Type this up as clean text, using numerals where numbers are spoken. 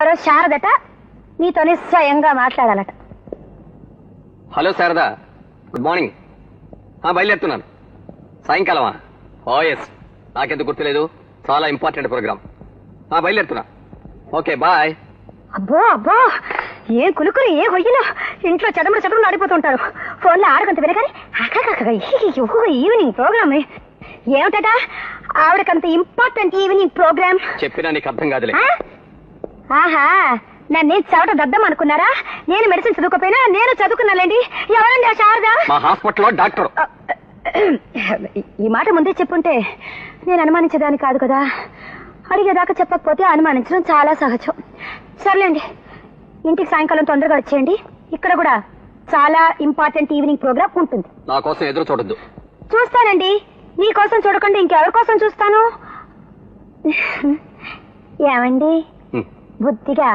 ఎవరో శారదట నీతోనే స్వయంగా మాట్లాడాలట. Hello Sharada, good morning. బయలుదేరుతున్నాను. సాయంకాలమా? ఓ ఎస్, నాకెందుకు గుర్తులేదు, చాలా ఇంపార్టెంట్ ప్రోగ్రామ్. బయలుదేరుతున్నా. Okay bye. అబ్బో అబ్బో, ఏం కులుకులు ఏ గొయ్యలు, ఇంట్లో చదువులు ఆడిపోతుంటారు. ఫోన్లో ఆడకంత వినగానే ఈవినింగ్ ప్రోగ్రామ్ ఏమిటట? ఆవిడకంత ఇంపార్టెంట్ ఈవినింగ్ ప్రోగ్రామ్ చెప్పినా నీకు అర్థం కాదులే. ఆహా, నన్ను చవట దద్దం అనుకున్నారా? నేను మెడిసిన్ చదువుకోపోయినా నేను చదువుకున్నానండి. ఎవరండి ఆ శారద? మా హాస్పిటల్లో డాక్టర్. ఈ మాట ముందే చెప్పుంటే నేను అనుమానించేదాన్ని కాదు కదా. అడిగేదాకా చెప్పకపోతే అనుమానించడం చాలా సహజం. సర్లేండి, ఇంటికి సాయంకాలం తొందరగా వచ్చేయండి. ఇక్కడ కూడా చాలా ఇంపార్టెంట్ ఈవినింగ్ ప్రోగ్రామ్ ఉంటుంది. నా కోసం ఎదురు చూడొద్దు. చూస్తానండి, నీకోసం చూడకుండా ఇంకెవరి కోసం చూస్తాను? ఏమండి బుద్ధిగా